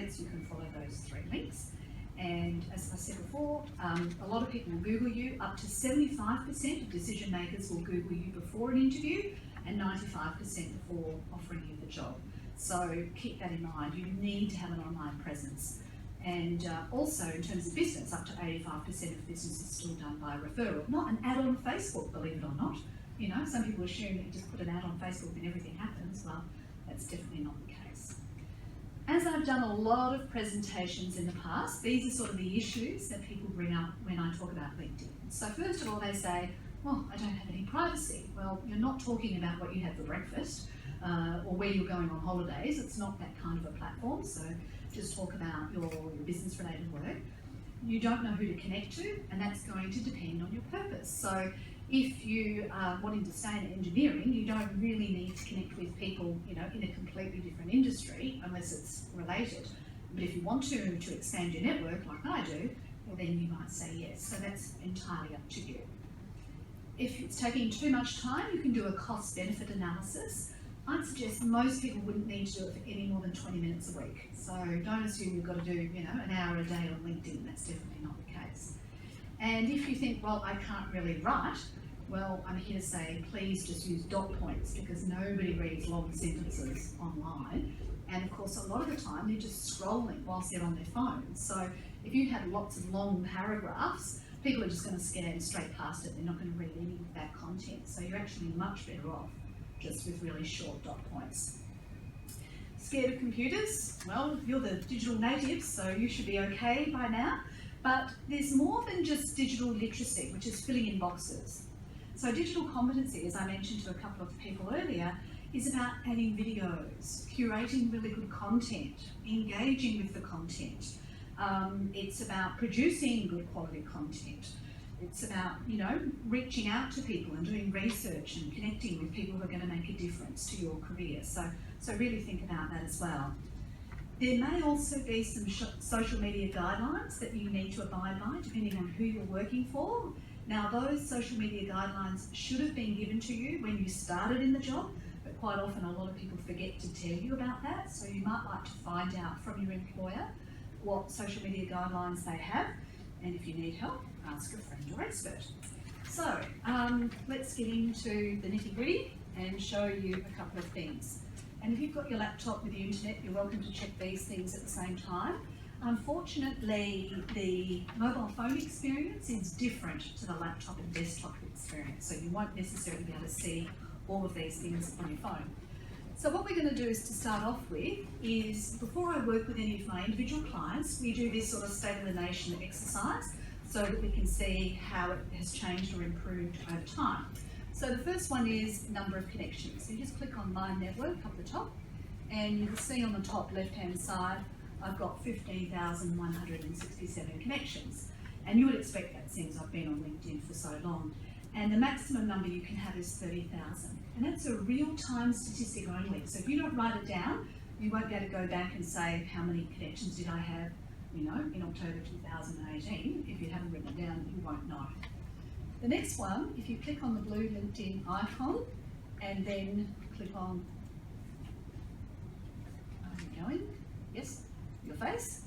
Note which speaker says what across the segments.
Speaker 1: updates, you can follow those 3 links. And as I said before, a lot of people will Google you. Up to 75% of decision makers will Google you before an interview and 95% before offering you the job. So keep that in mind. You need to have an online presence. And also in terms of business, up to 85% of business is still done by referral. Not an ad on Facebook, believe it or not. You know, some people assume that you just put an ad on Facebook and everything happens. Well, that's definitely not the case. As I've done a lot of presentations in the past, these are sort of the issues that people bring up when I talk about LinkedIn. So first of all, they say, well, I don't have any privacy. Well, you're not talking about what you had for breakfast or where you're going on holidays. It's not that kind of a platform. So just talk about your business-related work. You don't know who to connect to, and that's going to depend on your purpose. So if you are wanting to stay in engineering, you don't really need to connect with people, you know, in a completely different industry unless it's related. But if you want to expand your network like I do, well then you might say yes. So that's entirely up to you. If it's taking too much time, you can do a cost-benefit analysis. I'd suggest most people wouldn't need to do it for any more than 20 minutes a week. So don't assume you've got to do, you know, an hour a day on LinkedIn. That's definitely not the case. And if you think, well, I can't really write, well, I'm here to say, please just use dot points because nobody reads long sentences online. And of course, a lot of the time they're just scrolling whilst they're on their phone. So if you have lots of long paragraphs, people are just going to scan straight past it. They're not going to read any of that content. So you're actually much better off just with really short dot points. Scared of computers? Well, you're the digital natives, so you should be okay by now. But there's more than just digital literacy, which is filling in boxes. So digital competency, as I mentioned to a couple of people earlier, is about adding videos, curating really good content, engaging with the content. It's about producing good quality content. It's about, you know, reaching out to people and doing research and connecting with people who are going to make a difference to your career. So really think about that as well. There may also be some social media guidelines that you need to abide by, depending on who you're working for. Now, those social media guidelines should have been given to you when you started in the job, but quite often a lot of people forget to tell you about that. So you might like to find out from your employer what social media guidelines they have. And if you need help, ask a friend or expert. So let's get into the nitty-gritty and show you a couple of things. And if you've got your laptop with the internet, you're welcome to check these things at the same time. Unfortunately, the mobile phone experience is different to the laptop and desktop experience, so you won't necessarily be able to see all of these things on your phone. So what we're going to do is to start off with is, before I work with any of my individual clients, we do this sort of state of the nation exercise so that we can see how it has changed or improved over time. So the first one is number of connections. So you just click on My Network up the top, and you can see on the top left-hand side, I've got 15,167 connections. And you would expect that since I've been on LinkedIn for so long. And the maximum number you can have is 30,000. And that's a real-time statistic only. So if you don't write it down, you won't be able to go back and say, how many connections did I have, you know, in October 2018. If you haven't written it down, you won't know. The next one, if you click on the blue LinkedIn icon and then click on, are you going? Yes, your face.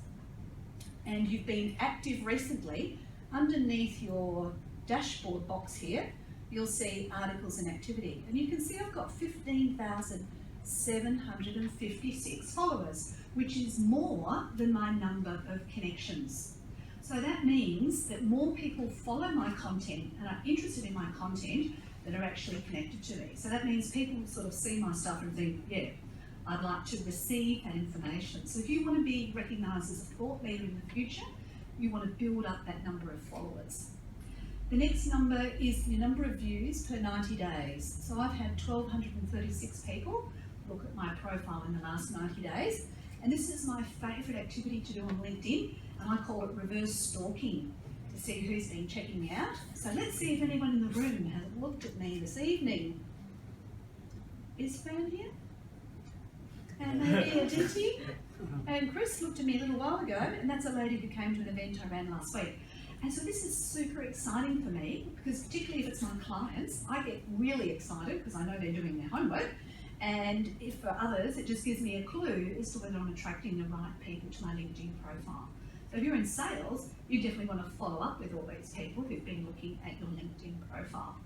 Speaker 1: And you've been active recently, underneath your dashboard box here, you'll see articles and activity. And you can see I've got 15,756 followers, which is more than my number of connections. So that means that more people follow my content and are interested in my content that are actually connected to me. So that means people sort of see my stuff and think, yeah, I'd like to receive that information. So if you want to be recognised as a thought leader in the future, you want to build up that number of followers. The next number is the number of views per 90 days. So I've had 1,236 people look at my profile in the last 90 days. And this is my favourite activity to do on LinkedIn, and I call it reverse stalking, to see who's been checking me out. So let's see if anyone in the room has looked at me this evening. Is Fran here? And maybe Aditi? And Chris looked at me a little while ago, and that's a lady who came to an event I ran last week. And so this is super exciting for me, because particularly if it's my clients, I get really excited because I know they're doing their homework. And if for others, it just gives me a clue as to whether I'm attracting the right people to my LinkedIn profile. So if you're in sales, you definitely want to follow up with all these people who've been looking at your LinkedIn profile.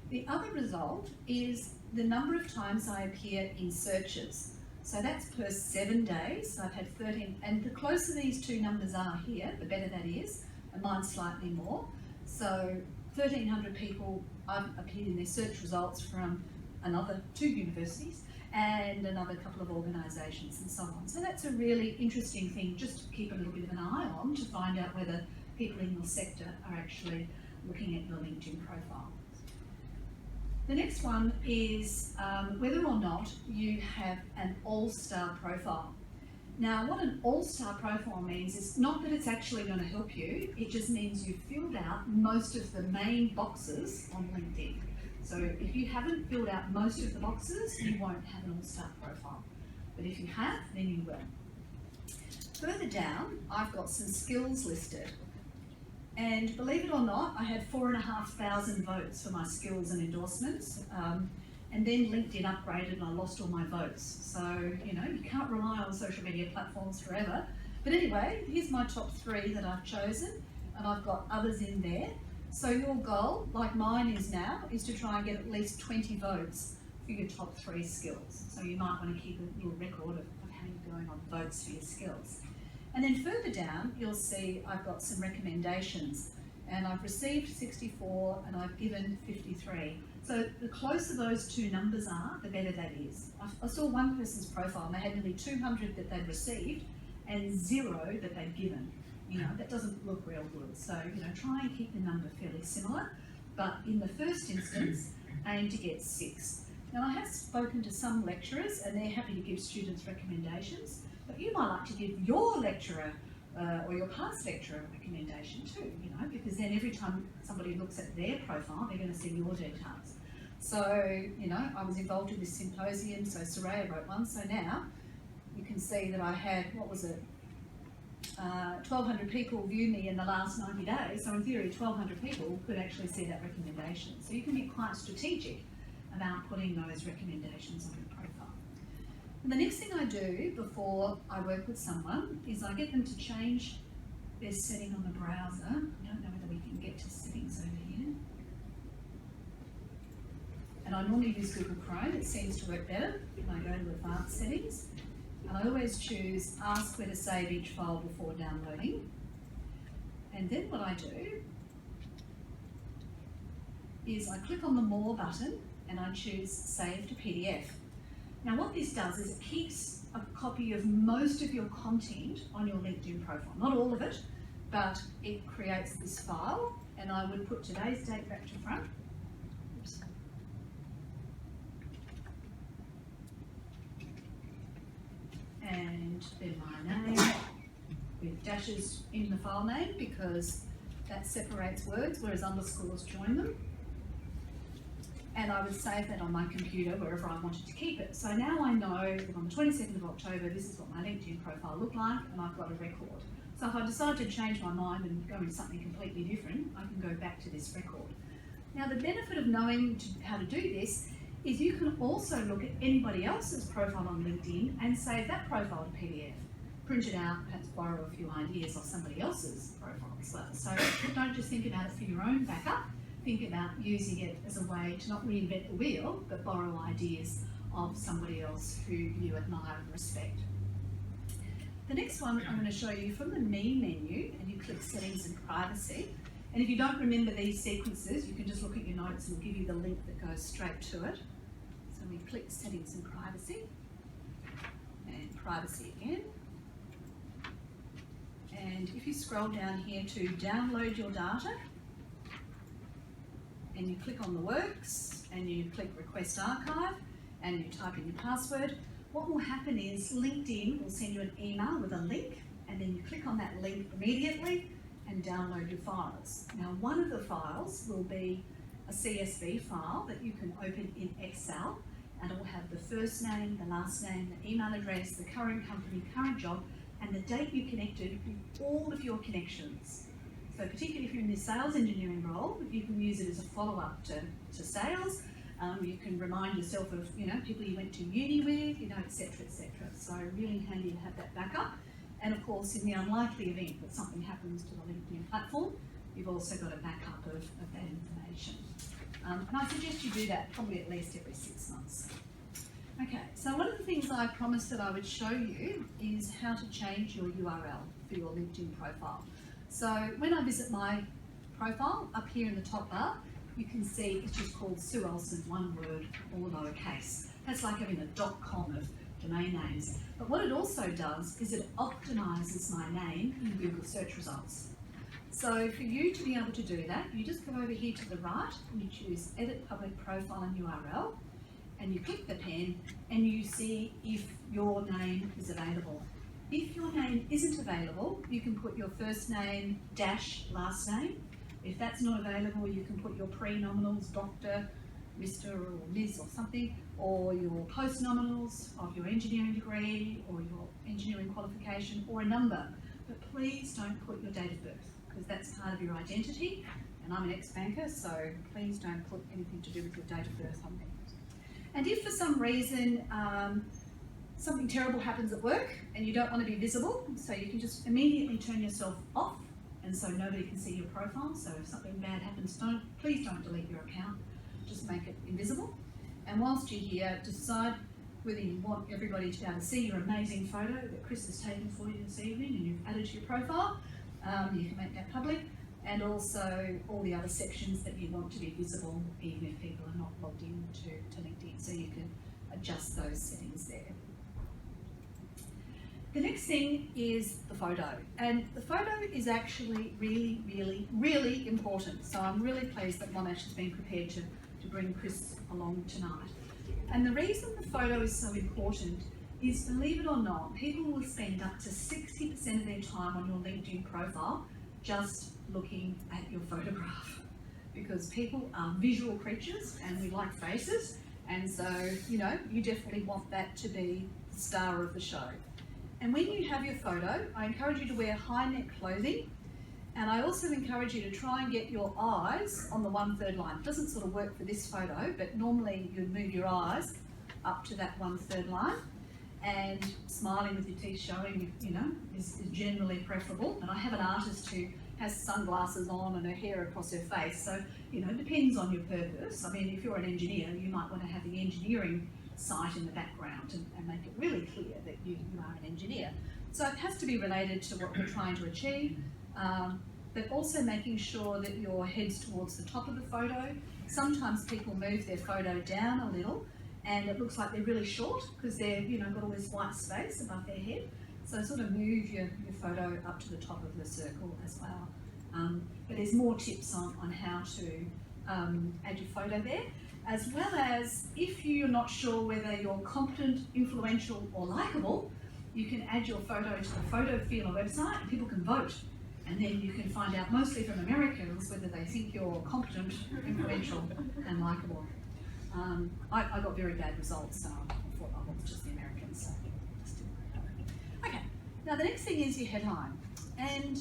Speaker 1: The other result is the number of times I appear in searches. So that's per 7 days. So I've had 13, and the closer these two numbers are here, the better that is, and mine's slightly more. So 1,300 people I've appeared in their search results from another 2 universities and another couple of organisations and so on. So that's a really interesting thing just to keep a little bit of an eye on to find out whether people in your sector are actually looking at your LinkedIn profile. The next one is whether or not you have an all-star profile. Now, what an all-star profile means is not that it's actually going to help you, it just means you've filled out most of the main boxes on LinkedIn. So if you haven't filled out most of the boxes, you won't have an all-star profile. But if you have, then you will. Further down, I've got some skills listed. And believe it or not, I had 4,500 votes for my skills and endorsements. And then LinkedIn upgraded and I lost all my votes. So, you know, you can't rely on social media platforms forever. But anyway, here's my top 3 that I've chosen, and I've got others in there. So your goal, like mine is now, is to try and get at least 20 votes for your top 3 skills. So you might want to keep a little record of how you're going on votes for your skills. And then further down, you'll see I've got some recommendations, and I've received 64 and I've given 53. So the closer those 2 numbers are, the better that is. I saw one person's profile and they had nearly 200 that they'd received and 0 that they'd given. You know, that doesn't look real good. So, you know, try and keep the number fairly similar, but in the first instance, aim to get 6. Now, I have spoken to some lecturers and they're happy to give students recommendations, but you might like to give your lecturer or your past lecturer a recommendation too, you know, because then every time somebody looks at their profile, they're going to see your details. So, you know, I was involved in this symposium, so Soraya wrote one, so now you can see that I had, 1,200 people view me in the last 90 days, so in theory 1,200 people could actually see that recommendation. So you can be quite strategic about putting those recommendations on your profile. And the next thing I do before I work with someone is I get them to change their setting on the browser. I don't know whether we can get to settings over here. And I normally use Google Chrome, it seems to work better when I go to advanced settings. And I always choose ask where to save each file before downloading. And then what I do is I click on the More button and I choose Save to PDF. Now what this does is it keeps a copy of most of your content on your LinkedIn profile. Not all of it, but it creates this file, and I would put today's date back to front. Oops. And then my name with dashes in the file name because that separates words, whereas underscores join them. And I would save that on my computer wherever I wanted to keep it. So now I know that on the 22nd of October, this is what my LinkedIn profile looked like, and I've got a record. So if I decide to change my mind and go into something completely different, I can go back to this record. Now the benefit of knowing how to do this is you can also look at anybody else's profile on LinkedIn and save that profile to PDF. Print it out, perhaps borrow a few ideas off somebody else's profile as well. So don't just think about it for your own backup. Think about using it as a way to not reinvent the wheel, but borrow ideas of somebody else who you admire and respect. The next one I'm going to show you from the Me menu, and you click Settings and Privacy. And if you don't remember these sequences, you can just look at your notes and we'll give you the link that goes straight to it. So we click Settings and Privacy, and Privacy again. And if you scroll down here to download your data, and you click on the works, and you click Request Archive, and you type in your password, what will happen is LinkedIn will send you an email with a link, and then you click on that link immediately and download your files. Now, one of the files will be a CSV file that you can open in Excel, and it will have the first name, the last name, the email address, the current company, current job, and the date you connected with all of your connections. So particularly if you're in the sales engineering role, you can use it as a follow-up to sales, You can remind yourself of, people you went to uni with, etc., etc. So really handy to have that backup. And of course, in the unlikely event that something happens to the LinkedIn platform, you've also got a backup of that information. And I suggest you do that probably at least every 6 months. Okay, so one of the things I promised that I would show you is how to change your URL for your LinkedIn profile. So when I visit my profile, up here in the top bar, you can see it's just called Sue Olsen, one word, all lowercase. That's like having a .com of domain names. But what it also does is it optimizes my name in Google search results. So for you to be able to do that, you just go over here to the right and you choose Edit Public Profile and URL, and you click the pen and you see if your name is available. If your name isn't available, you can put your first name dash last name. If that's not available, you can put your pre-nominals, Dr., Mr. or Ms. or something, or your post-nominals of your engineering degree or your engineering qualification, or a number. But please don't put your date of birth, because that's part of your identity, and I'm an ex-banker, so please don't put anything to do with your date of birth on there. And if for some reason something terrible happens at work and you don't want to be visible, so you can just immediately turn yourself off, and so nobody can see your profile. So if something bad happens, please don't delete your account, just make it invisible. And whilst you're here, decide whether you want everybody to be able to see your amazing photo that Chris has taken for you this evening and you've added to your profile. You can make that public, and also all the other sections that you want to be visible, even if people are not logged in to LinkedIn, so you can adjust those settings there. The next thing is the photo, and the photo is actually really, really, really important. So I'm really pleased that Monash has been prepared to bring Chris along tonight. And the reason the photo is so important is, believe it or not, people will spend up to 60% of their time on your LinkedIn profile just looking at your photograph, because people are visual creatures and we like faces, and so you definitely want that to be the star of the show. And when you have your photo, I encourage you to wear high neck clothing, and I also encourage you to try and get your eyes on the 1/3 line. It doesn't sort of work for this photo, but normally you'd move your eyes up to that 1/3 line, and smiling with your teeth showing, is generally preferable. And I have an artist who has sunglasses on and her hair across her face, so it depends on your purpose. I mean, if you're an engineer, you might want to have the engineering site in the background and make it really clear that you are an engineer. So it has to be related to what we're trying to achieve, but also making sure that your head's towards the top of the photo. Sometimes people move their photo down a little and it looks like they're really short because they're got all this white space above their head. So sort of move your photo up to the top of the circle as well. But there's more tips on how to add your photo there, as well as if you're not sure whether you're competent, influential or likeable, you can add your photo to the Photo Feeler website and people can vote. And then you can find out, mostly from Americans, whether they think you're competent, influential and likeable. I got very bad results, so I thought, oh, it's just the Americans. So okay, now the next thing is your headline. And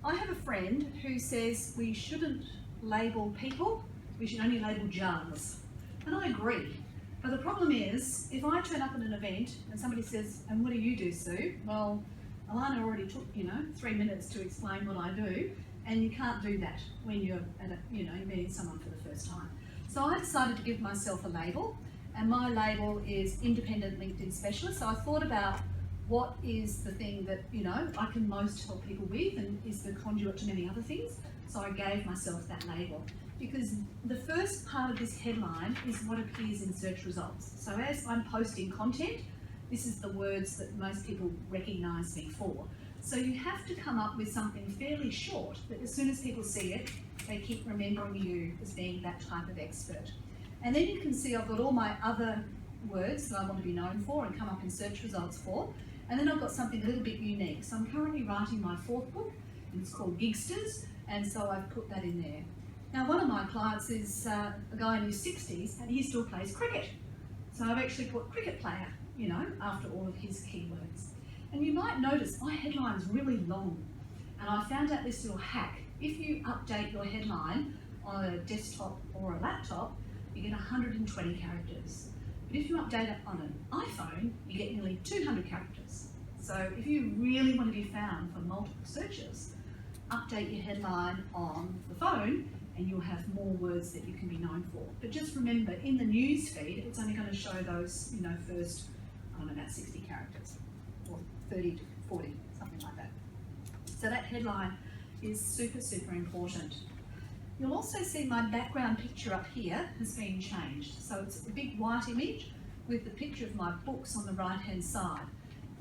Speaker 1: I have a friend who says we shouldn't label people, we should only label jars. And I agree. But the problem is, if I turn up at an event and somebody says, and what do you do, Sue? Well, Alana already took, 3 minutes to explain what I do, and you can't do that when you're at you're meeting someone for the first time. So I decided to give myself a label, and my label is Independent LinkedIn Specialist. So I thought about what is the thing that, I can most help people with and is the conduit to many other things. So I gave myself that label, because the first part of this headline is what appears in search results. So as I'm posting content, this is the words that most people recognise me for. So you have to come up with something fairly short that as soon as people see it, they keep remembering you as being that type of expert. And then you can see I've got all my other words that I want to be known for and come up in search results for. And then I've got something a little bit unique. So I'm currently writing my 4th book, and it's called Gigsters, and so I've put that in there. Now, one of my clients is a guy in his 60s, and he still plays cricket. So I've actually put cricket player, after all of his keywords. And you might notice my headline is really long. And I found out this little hack. If you update your headline on a desktop or a laptop, you get 120 characters. But if you update it on an iPhone, you get nearly 200 characters. So if you really want to be found for multiple searches, update your headline on the phone and you'll have more words that you can be known for. But just remember, in the news feed, it's only going to show those, first, I don't know, about 60 characters, or 30 to 40, something like that. So that headline is super, super important. You'll also see my background picture up here has been changed. So it's a big white image with the picture of my books on the right-hand side.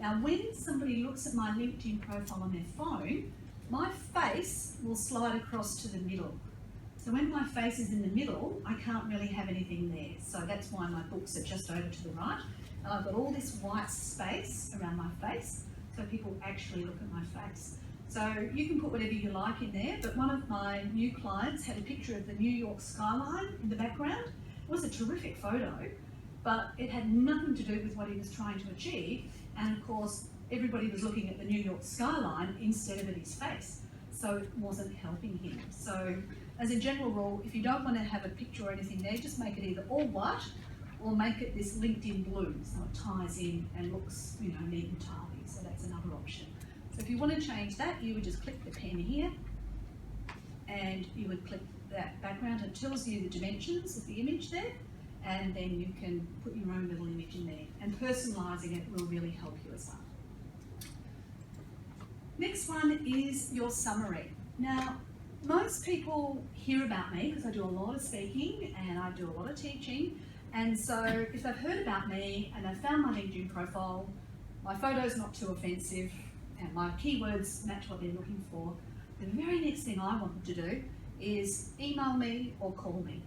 Speaker 1: Now, when somebody looks at my LinkedIn profile on their phone, my face will slide across to the middle. So when my face is in the middle, I can't really have anything there. So that's why my books are just over to the right. And I've got all this white space around my face, so people actually look at my face. So you can put whatever you like in there, but one of my new clients had a picture of the New York skyline in the background. It was a terrific photo, but it had nothing to do with what he was trying to achieve. And of course, everybody was looking at the New York skyline instead of at his face. So it wasn't helping him. So as a general rule, if you don't want to have a picture or anything there, just make it either all white or make it this LinkedIn blue, so it ties in and looks, neat and tidy. So that's another option. So if you want to change that, you would just click the pen here and you would click that background. It tells you the dimensions of the image there, and then you can put your own little image in there. And personalising it will really help you as well. Next one is your summary. Now, most people hear about me because I do a lot of speaking and I do a lot of teaching. And so if they've heard about me and they've found my LinkedIn profile, my photo's not too offensive, and my keywords match what they're looking for, the very next thing I want them to do is email me or call me.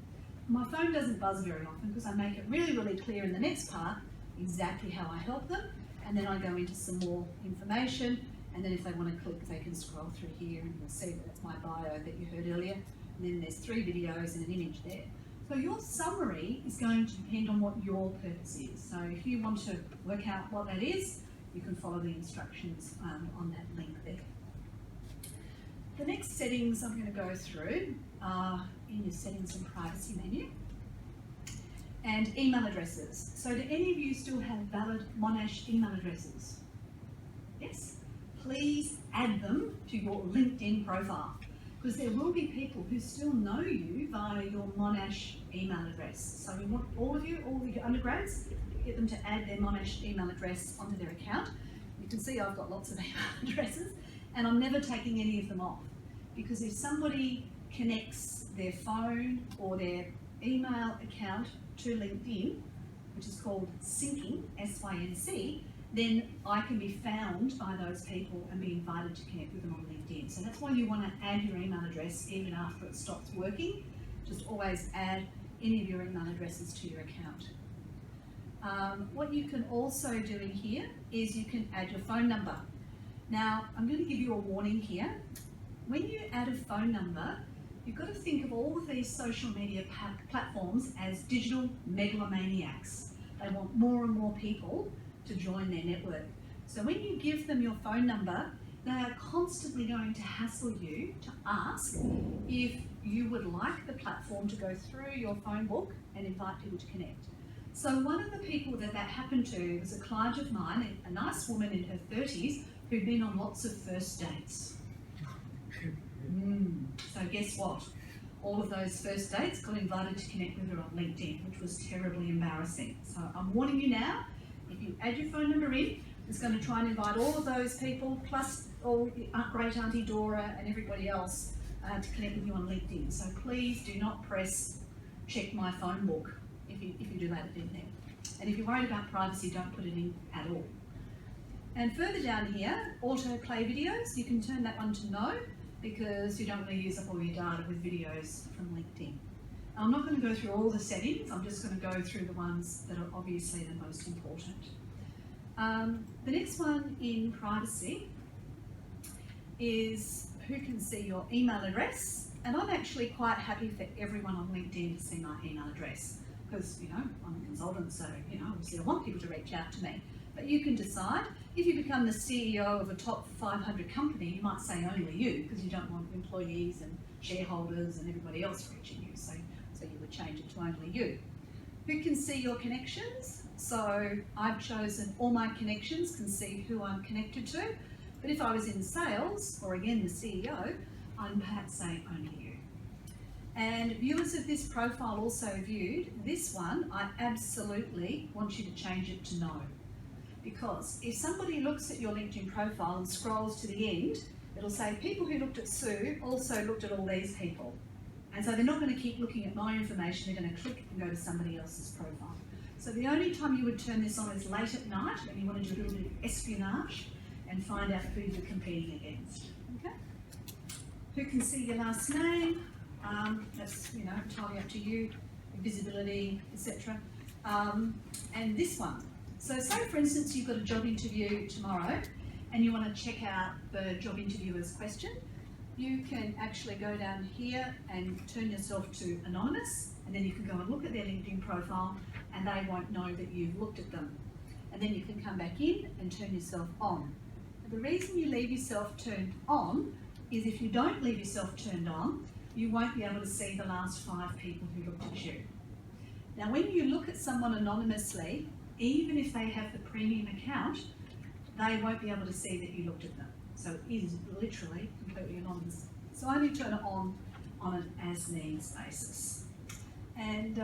Speaker 1: My phone doesn't buzz very often because I make it really, really clear in the next part exactly how I help them, and then I go into some more information, and then if they want to click, they can scroll through here and you'll see that that's my bio that you heard earlier, and then there's 3 videos and an image there. So your summary is going to depend on what your purpose is. So if you want to work out what that is, you can follow the instructions on that link there. The next settings I'm going to go through are in your settings and privacy menu, and email addresses. So do any of you still have valid Monash email addresses? Yes? Please add them to your LinkedIn profile, because there will be people who still know you via your Monash email address. So we want all of you, all of your undergrads, get them to add their Monash email address onto their account. You can see I've got lots of email addresses, and I'm never taking any of them off, because if somebody connects their phone or their email account to LinkedIn, which is called syncing, S-Y-N-C, then I can be found by those people and be invited to connect with them on LinkedIn. So that's why you want to add your email address even after it stops working. Just always add any of your email addresses to your account. What you can also do in here is you can add your phone number. Now, I'm going to give you a warning here. When you add a phone number, you've got to think of all of these social media platforms as digital megalomaniacs. They want more and more people to join their network. So when you give them your phone number, they are constantly going to hassle you to ask if you would like the platform to go through your phone book and invite people to connect. So one of the people that happened to was a client of mine, a nice woman in her 30s who'd been on lots of first dates. So guess what? All of those first dates got invited to connect with her on LinkedIn, which was terribly embarrassing. So I'm warning you now, if you add your phone number in, it's going to try and invite all of those people, plus all great Auntie Dora and everybody else to connect with you on LinkedIn. So please do not press check my phone book if you do let it in there. And if you're worried about privacy, don't put it in at all. And further down here, auto play videos, you can turn that one to no, because you don't want to use up all your data with videos from LinkedIn. I'm not going to go through all the settings, I'm just going to go through the ones that are obviously the most important. The next one in privacy is who can see your email address, and I'm actually quite happy for everyone on LinkedIn to see my email address, because I'm a consultant, so obviously I want people to reach out to me. But you can decide. If you become the CEO of a top 500 company, you might say only you, because you don't want employees and shareholders and everybody else reaching you. So So you would change it to only you. Who can see your connections? So I've chosen all my connections can see who I'm connected to. But if I was in sales, or again the CEO, I'm perhaps saying only you. And viewers of this profile also viewed, this one I absolutely want you to change it to no. Because if somebody looks at your LinkedIn profile and scrolls to the end, it'll say people who looked at Sue also looked at all these people. And so they're not going to keep looking at my information, they're going to click and go to somebody else's profile. So the only time you would turn this on is late at night when you want to do a little bit of espionage and find out who you're competing against. Okay? Who can see your last name? That's entirely up to you, visibility, etc. And this one. So say for instance you've got a job interview tomorrow and you want to check out the job interviewer's question. You can actually go down here and turn yourself to anonymous, and then you can go and look at their LinkedIn profile and they won't know that you've looked at them. And then you can come back in and turn yourself on. And the reason you leave yourself turned on is if you don't leave yourself turned on, you won't be able to see the last 5 people who looked at you. Now when you look at someone anonymously, even if they have the premium account, they won't be able to see that you looked at them. So it is literally completely anonymous. So I only turn it on an as needs basis. And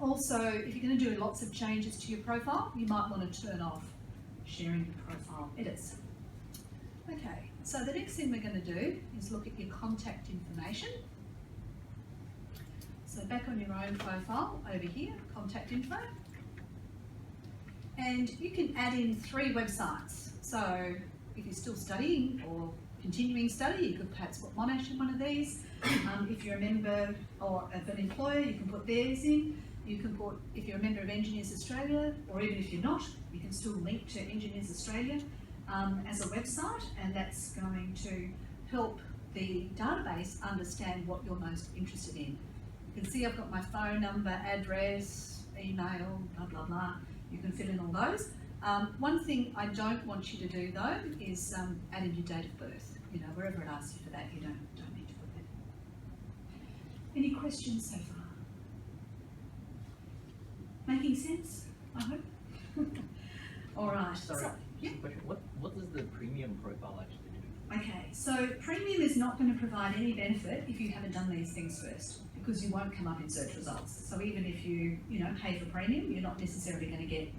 Speaker 1: also, if you're going to do lots of changes to your profile, you might want to turn off sharing your profile edits. Okay, so the next thing we're going to do is look at your contact information. So back on your own profile, over here, contact info. And you can add in 3 websites. So if you're still studying or continuing study, you could perhaps put Monash in one of these. If you're a member or of an employer, you can put theirs in. You can put, if you're a member of Engineers Australia, or even if you're not, you can still link to Engineers Australia as a website, and that's going to help the database understand what you're most interested in. You can see I've got my phone number, address, email, blah, blah, blah. You can fill in all those. One thing I don't want you to do though is add in your date of birth. Wherever it asks you for that, you don't need to put that. Any questions so far? Making sense, I hope? All right.
Speaker 2: Sorry,
Speaker 1: So, yeah.
Speaker 2: question. What does the premium profile actually do?
Speaker 1: Okay, so premium is not going to provide any benefit if you haven't done these things first, because you won't come up in search results. So even if you pay for premium, you're not necessarily going to get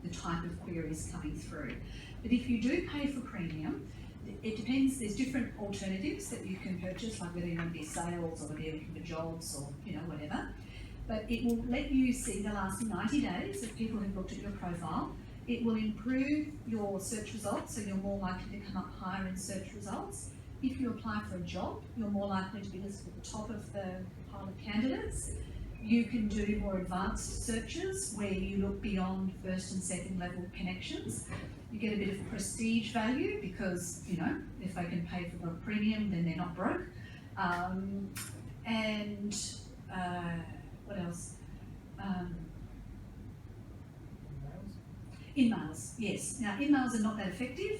Speaker 1: the type of queries coming through. But if you do pay for premium, it depends. There's different alternatives that you can purchase, like whether you want to be sales or whether you're looking for jobs or whatever. But it will let you see the last 90 days of people who've looked at your profile. It will improve your search results, so you're more likely to come up higher in search results. If you apply for a job, you're more likely to be listed at the top of the pile of candidates. You can do more advanced searches where you look beyond 1st and 2nd level connections. You get a bit of prestige value because, if they can pay for the premium, then they're not broke. What else? InMails, yes. Now, InMails are not that effective,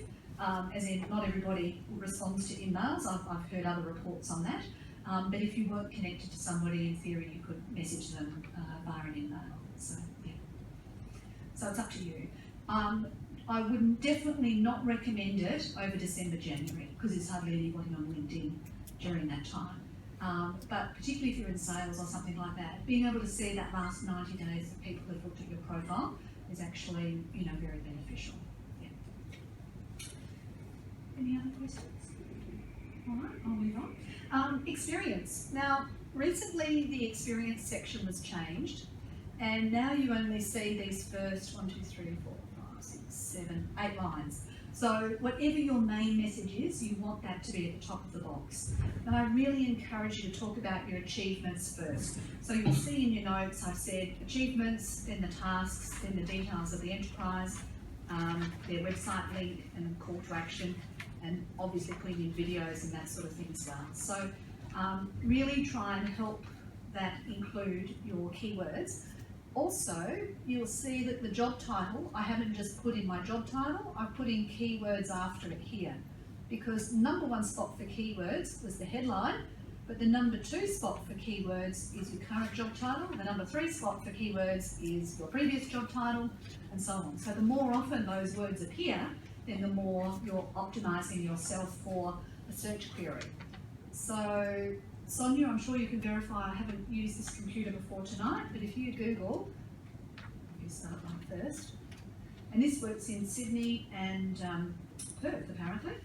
Speaker 1: as in not everybody responds to InMails. I've heard other reports on that. But if you weren't connected to somebody, in theory, you could message them via an email. So, yeah. So it's up to you. I would definitely not recommend it over December, January, because there's hardly anybody on LinkedIn during that time. But particularly if you're in sales or something like that, being able to see that last 90 days of people who've looked at your profile is actually, very beneficial. Yeah. Any other questions? All right, I'll move on. Experience. Now, recently the experience section was changed, and now you only see these first 1, 2, 3, 4, 5, 6, 7, 8 lines. So whatever your main message is, you want that to be at the top of the box. And I really encourage you to talk about your achievements first. So you'll see in your notes, I've said achievements, then the tasks, then the details of the enterprise, their website link and call to action, and obviously putting in videos and that sort of thing as well. So really try and help that include your keywords. Also, you'll see that the job title, I haven't just put in my job title, I've put in keywords after it here. Because #1 spot for keywords was the headline, But the number 2 spot for keywords is your current job title. The number 3 spot for keywords is your previous job title, and so on. So the more often those words appear, then the more you're optimizing yourself for a search query. So Sonia, I'm sure you can verify I haven't used this computer before tonight, but if you Google, you start one first, and this works in Sydney and Perth apparently.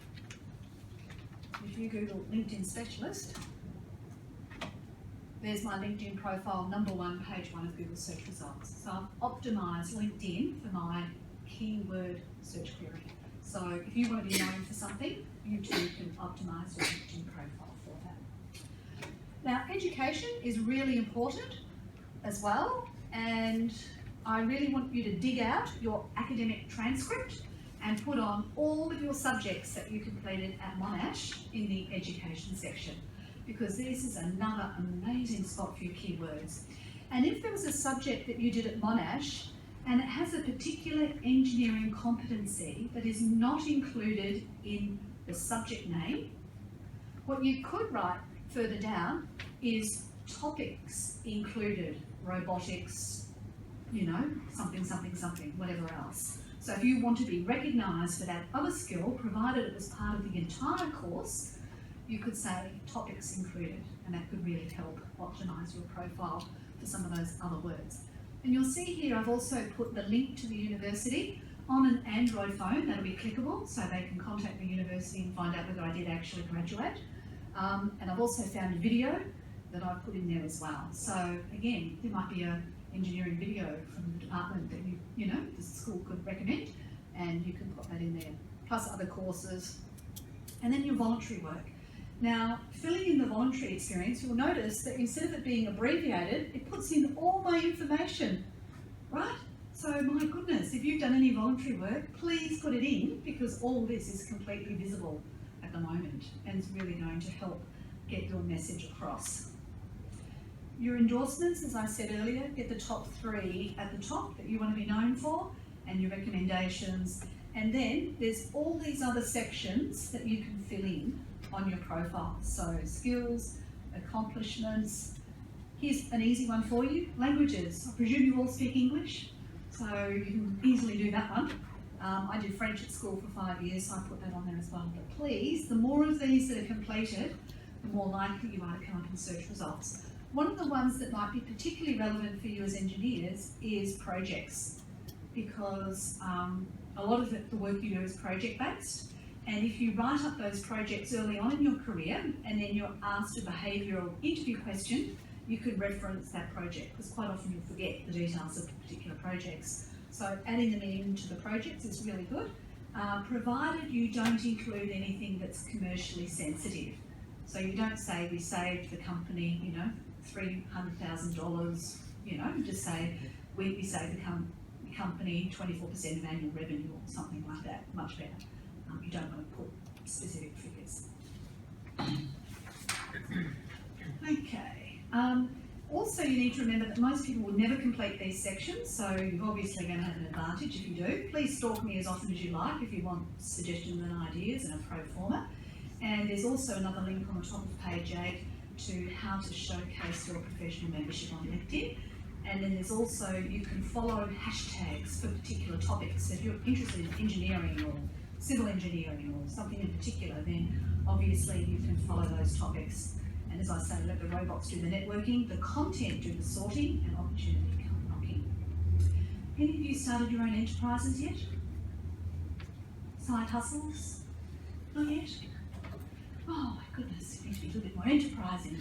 Speaker 1: If you Google LinkedIn specialist, there's my LinkedIn profile, number 1, page 1 of Google search results. So I've optimised LinkedIn for my keyword search query. So if you want to be known for something, you too can optimise your LinkedIn profile for that. Now, education is really important as well, and I really want you to dig out your academic transcript and put on all of your subjects that you completed at Monash in the education section, because this is another amazing spot for your keywords. And if there was a subject that you did at Monash and it has a particular engineering competency that is not included in the subject name, what you could write further down is topics included, robotics, you know, something, something, something, whatever else. So if you want to be recognised for that other skill, provided it was part of the entire course, you could say topics included, and that could really help optimise your profile for some of those other words. And you'll see here I've also put the link to the university on an Android phone. That'll be clickable, so they can contact the university and find out whether I did actually graduate. And I've also found a video that I've put in there as well. So again, there might be an engineering video from the department that you know, the school could recommend, and you can put that in there, plus other courses. And then your voluntary work. Now, filling in the voluntary experience, you'll notice that instead of it being abbreviated, it puts in all my information, right? So my goodness, if you've done any voluntary work, please put it in, because all this is completely visible at the moment, and it's really going to help get your message across. Your endorsements, as I said earlier, get the top 3 at the top that you want to be known for, and your recommendations. And then there's all these other sections that you can fill in on your profile. So skills, accomplishments. Here's an easy one for you, languages. I presume you all speak English, so you can easily do that one. I did French at school for 5 years, so I put that on there as well. But please, the more of these that are completed, the more likely you are to come up in search results. One of the ones that might be particularly relevant for you as engineers is projects, because a lot of the work you do is project-based. And if you write up those projects early on in your career, and then you're asked a behavioural interview question, you could reference that project, because quite often you'll forget the details of particular projects. So adding them into the projects is really good, provided you don't include anything that's commercially sensitive. So you don't say we saved the company, you know, $300,000, you know, just say we saved the company 24% of annual revenue or something like that, much better. You don't want to put specific figures. Okay. Also, you need to remember that most people will never complete these sections, so you're obviously going to have an advantage if you do. Please stalk me as often as you like if you want suggestions and ideas and a pro forma. And there's also another link on the top of page 8 to how to showcase your professional membership on LinkedIn. And then there's also, you can follow hashtags for particular topics. So if you're interested in engineering or civil engineering or something in particular, then obviously you can follow those topics. And as I say, let the robots do the networking, the content do the sorting, and opportunity come knocking. Any of you started your own enterprises yet? Side hustles? Not yet? Oh my goodness, you need to be a little bit more enterprising.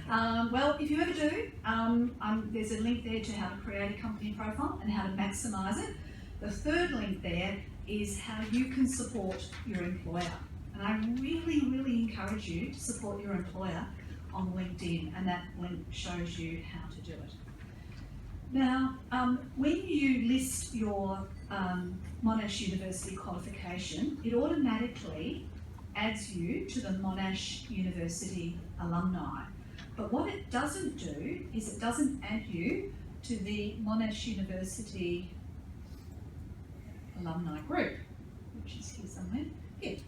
Speaker 1: Well, if you ever do, there's a link there to how to create a company profile and how to maximise it. The third link there is how you can support your employer. And I really, really encourage you to support your employer on LinkedIn, and that link shows you how to do it. Now, when you list your Monash University qualification, it automatically adds you to the Monash University alumni. But what it doesn't do is it doesn't add you to the Monash University alumni group, which is here somewhere. Here,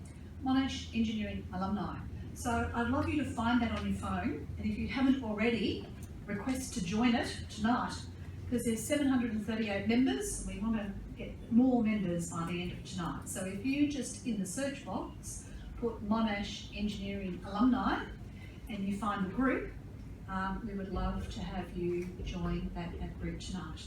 Speaker 1: Monash Engineering Alumni. So I'd love you to find that on your phone, and if you haven't already, request to join it tonight, because there's 738 members, and we want to get more members by the end of tonight. So if you just, in the search box, put Monash Engineering Alumni, and you find the group, we would love to have you join that group tonight.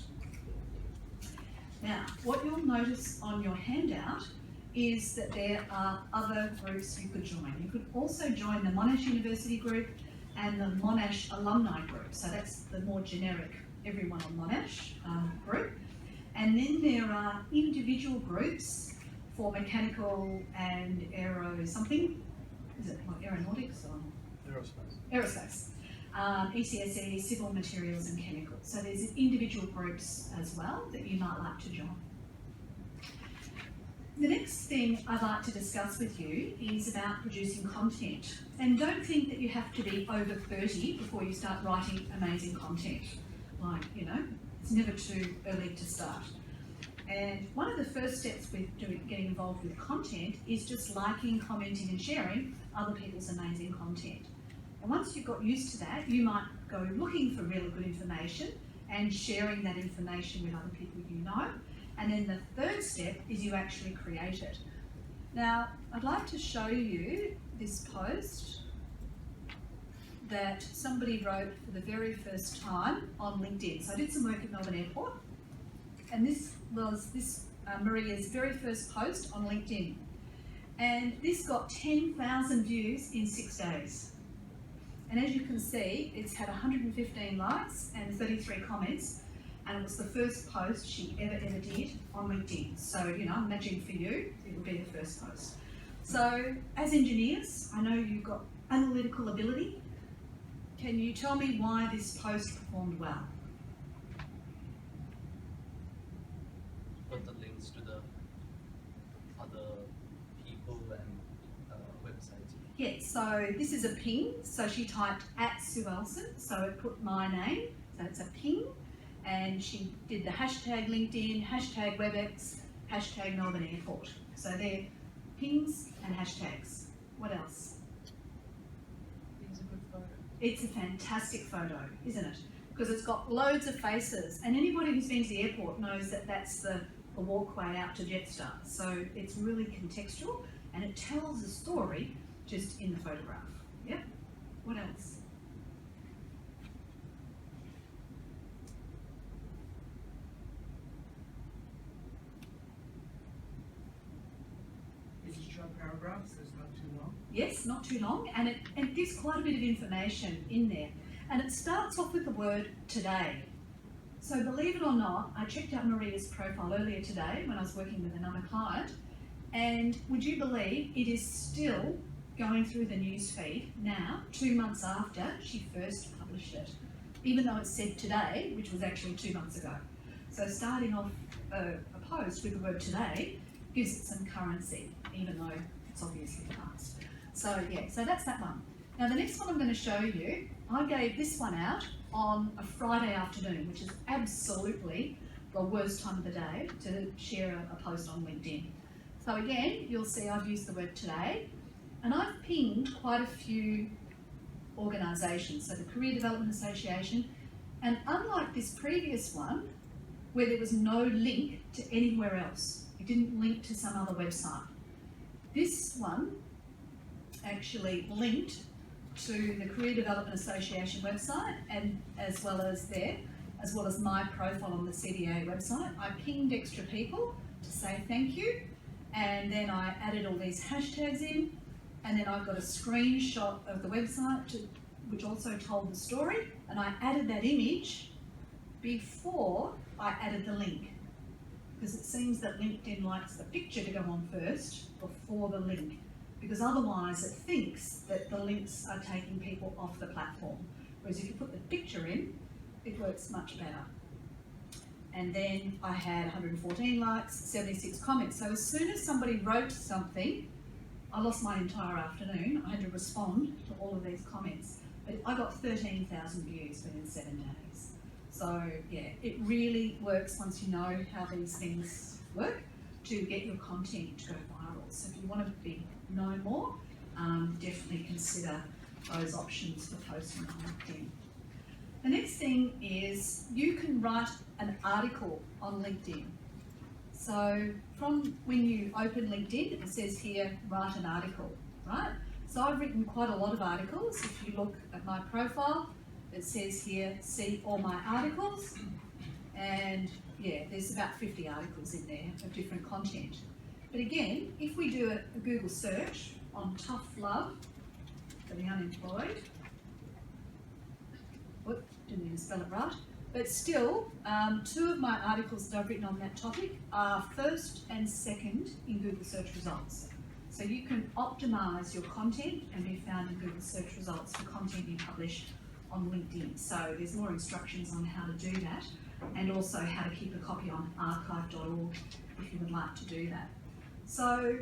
Speaker 1: Now, what you'll notice on your handout is that there are other groups you could join. You could also join the Monash University group and the Monash Alumni group. So that's the more generic, everyone on Monash group. And then there are individual groups for mechanical and aero something. Is it like aeronautics or? Aerospace. ECSE, civil materials and chemicals. So there's individual groups as well that you might like to join. The next thing I'd like to discuss with you is about producing content. And don't think that you have to be over 30 before you start writing amazing content. Like, you know, it's never too early to start. And one of the first steps with getting involved with content is just liking, commenting and sharing other people's amazing content. And once you've got used to that, you might go looking for really good information and sharing that information with other people you know. And then the third step is you actually create it. Now, I'd like to show you this post that somebody wrote for the very first time on LinkedIn. So I did some work at Melbourne Airport, and this was Maria's very first post on LinkedIn. And this got 10,000 views in 6 days. And as you can see, it's had 115 likes and 33 comments, and it was the first post she ever did on LinkedIn. So, you know, imagine for you, it would be the first post. So, as engineers, I know you've got analytical ability. Can you tell me why this post performed well?
Speaker 2: Put the links to the other people and websites.
Speaker 1: Yeah, so this is a ping. So she typed @SueElson, so it put my name, so it's a ping. And she did the hashtag LinkedIn, hashtag WebEx, hashtag Melbourne Airport. So they're pings and hashtags. What else?
Speaker 3: It's a good photo.
Speaker 1: It's a fantastic photo, isn't it? Because it's got loads of faces, and anybody who's been to the airport knows that that's the walkway out to Jetstar. So it's really contextual, and it tells a story just in the photograph. Yep. What else?
Speaker 3: It's a short paragraph, so it's not too long.
Speaker 1: Yes, not too long, and it gives quite a bit of information in there. And it starts off with the word today. So believe it or not, I checked out Maria's profile earlier today when I was working with another client, and would you believe it is still going through the news feed now, 2 months after she first published it, even though it said today, which was actually 2 months ago. So starting off a post with the word today gives it some currency, even though it's obviously past. So yeah, so that's that one. Now the next one I'm going to show you, I gave this one out on a Friday afternoon, which is absolutely the worst time of the day to share a post on LinkedIn. So again, you'll see I've used the word today, and I've pinged quite a few organisations, so the Career Development Association, and unlike this previous one, where there was no link to anywhere else, it didn't link to some other website, this one actually linked to the Career Development Association website, and as well as my profile on the CDA website. I pinged extra people to say thank you, and then I added all these hashtags in, and then I've got a screenshot of the website which also told the story, and I added that image before I added the link, because it seems that LinkedIn likes the picture to go on first before the link, because otherwise it thinks that the links are taking people off the platform. Whereas if you put the picture in, it works much better. And then I had 114 likes, 76 comments. So as soon as somebody wrote something, I lost my entire afternoon. I had to respond to all of these comments. But I got 13,000 views within 7 days. So yeah, it really works once you know how these things work to get your content to go viral. So if you want to be known more, definitely consider those options for posting on LinkedIn. The next thing is you can write an article on LinkedIn. So from when you open LinkedIn, it says here, write an article, right? So I've written quite a lot of articles. If you look at my profile, it says here, see all my articles. And yeah, there's about 50 articles in there of different content. But again, if we do a Google search on tough love for the unemployed, whoop, didn't even spell it right, but still, 2 of my articles that I've written on that topic are first and second in Google search results. So you can optimise your content and be found in Google search results for content you publish on LinkedIn. So there's more instructions on how to do that, and also how to keep a copy on archive.org if you would like to do that. So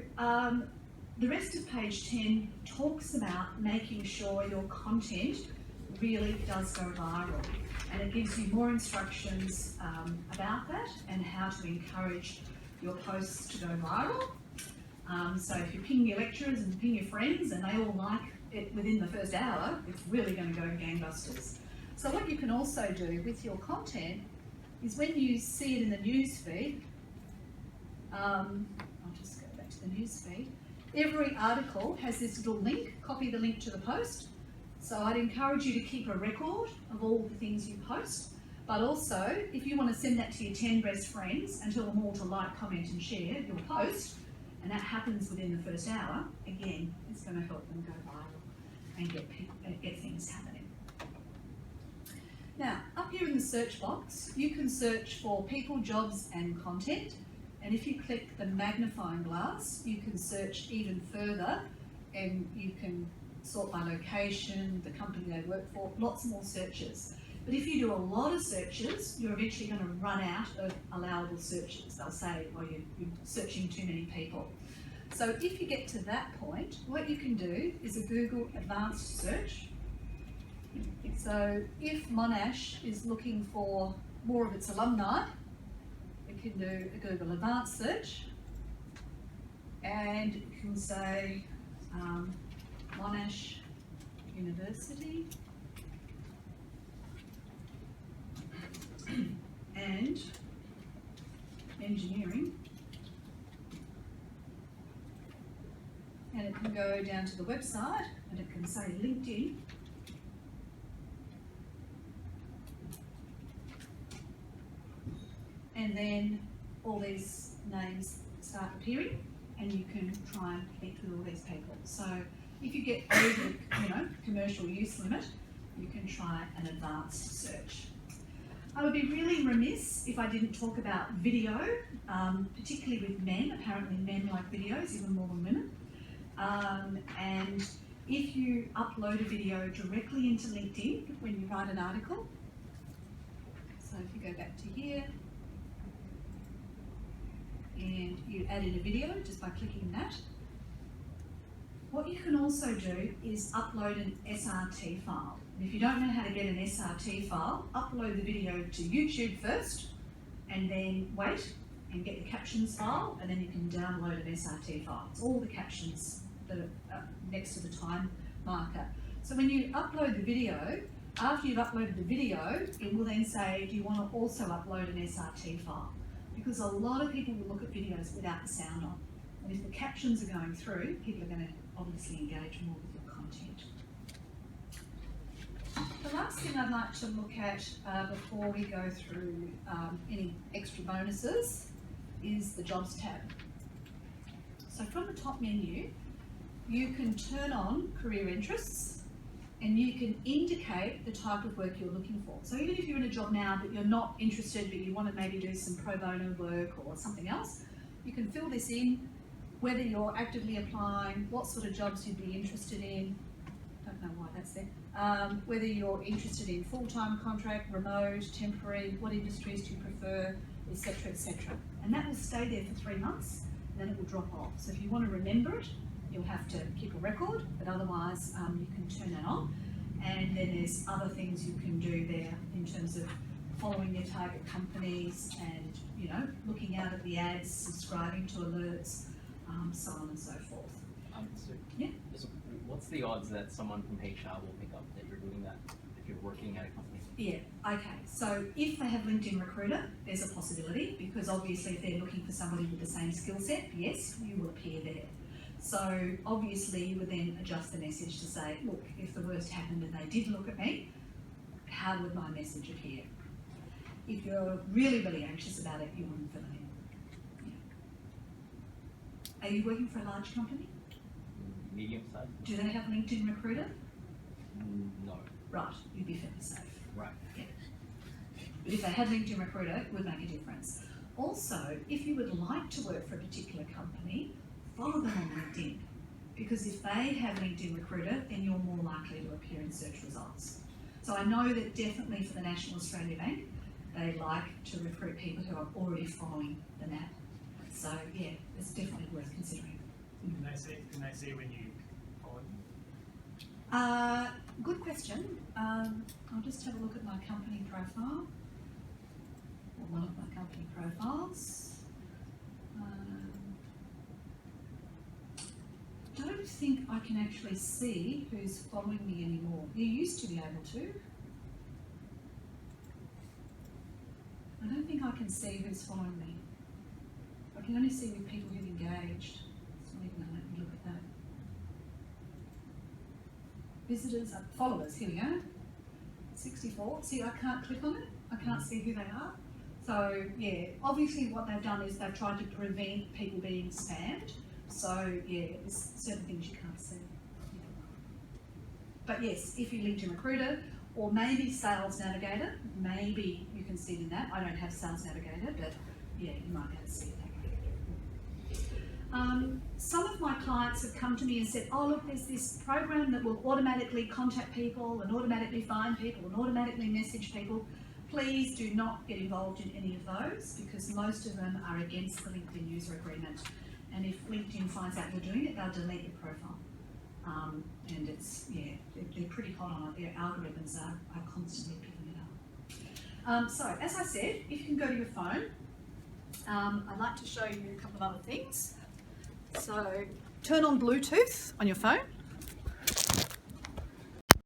Speaker 1: the rest of page 10 talks about making sure your content really does go viral, and it gives you more instructions about that and how to encourage your posts to go viral. So if you ping your lecturers and ping your friends and they all like it within the first hour, it's really going to go gangbusters. So what you can also do with your content is when you see it in the news feed, I'll just go back to the news feed, every article has this little link, copy the link to the post. So I'd encourage you to keep a record of all the things you post, but also if you want to send that to your 10 best friends and tell them all to like, comment and share your post, and that happens within the first hour, again, it's going to help them go viral and get things happening. Now, up here in the search box, you can search for people, jobs and content, and if you click the magnifying glass, you can search even further, and you can sort by location, the company they work for, lots more searches. But if you do a lot of searches, you're eventually going to run out of allowable searches. They'll say, well, you're searching too many people. So if you get to that point, what you can do is a Google advanced search. So if Monash is looking for more of its alumni, it can do a Google advanced search, and it can say Monash University and engineering, and it can go down to the website and it can say LinkedIn, and then all these names start appearing and you can try and connect with all these people. So if you get over the commercial use limit, you can try an advanced search. I would be really remiss if I didn't talk about video, particularly with men. Apparently men like videos even more than women. And if you upload a video directly into LinkedIn when you write an article, so if you go back to here, and you add in a video just by clicking that, what you can also do is upload an SRT file. And if you don't know how to get an SRT file, upload the video to YouTube first, and then wait and get the captions file, and then you can download an SRT file. It's all the captions that are next to the time marker. So when you upload the video, after you've uploaded the video, it will then say, do you want to also upload an SRT file? Because a lot of people will look at videos without the sound on. And if the captions are going through, people are going to obviously engage more with your content. The last thing I'd like to look at before we go through any extra bonuses is the Jobs tab. So from the top menu, you can turn on Career Interests, and you can indicate the type of work you're looking for. So even if you're in a job now but you're not interested, but you want to maybe do some pro bono work or something else, you can fill this in, whether you're actively applying, what sort of jobs you'd be interested in, don't know why that's there, whether you're interested in full-time contract, remote, temporary, what industries do you prefer, etc., etc. And that will stay there for 3 months, and then it will drop off. So if you want to remember it, you'll have to keep a record, but otherwise you can turn that on. And then there's other things you can do there in terms of following your target companies and, looking out at the ads, subscribing to alerts, so on and so forth.
Speaker 2: So
Speaker 1: Yeah.
Speaker 2: So what's
Speaker 4: the odds that someone from HR will pick up that you're doing that if you're working at a company?
Speaker 1: Yeah, okay. So if they have LinkedIn Recruiter, there's a possibility because obviously if they're looking for somebody with the same skill set, yes, you will appear there. So obviously you would then adjust the message to say, look, if the worst happened and they did look at me, how would my message appear? If you're really, really anxious about it, you wouldn't fill it in. Yeah. Are you working for a large company?
Speaker 4: Medium size?
Speaker 1: Do they have LinkedIn Recruiter?
Speaker 4: No.
Speaker 1: Right, you'd be fairly safe.
Speaker 4: Right.
Speaker 1: But if they had LinkedIn Recruiter, it would make a difference. Also, if you would like to work for a particular company, follow them on LinkedIn. Because if they have LinkedIn Recruiter, then you're more likely to appear in search results. So I know that definitely for the National Australia Bank, they like to recruit people who are already following the NAB. So yeah, it's definitely worth considering.
Speaker 5: Can they see when you follow them?
Speaker 1: Good question. I'll just have a look at my company profile, or one of my company profiles. Don't think I can actually see who's following me anymore. You used to be able to. I don't think I can see who's following me. I can only see with people who've engaged. It's not even let me look at that. Visitors, followers, here we go. 64. See, I can't click on it. I can't see who they are. So, yeah, obviously what they've done is they've tried to prevent people being spammed. So, yeah, there's certain things you can't see. Yeah. But yes, if you LinkedIn Recruiter or maybe Sales Navigator, maybe you can see it in that. I don't have Sales Navigator, but yeah, you might be able to see it that way. Some of my clients have come to me and said, oh look, there's this program that will automatically contact people and automatically find people and automatically message people. Please do not get involved in any of those because most of them are against the LinkedIn user agreement. And if LinkedIn finds out you're doing it, they'll delete your profile. And it's, yeah, they're pretty hot on it. Their algorithms are constantly picking it up. So, as I said, if you can go to your phone, I'd like to show you a couple of other things. So, turn on Bluetooth on your phone.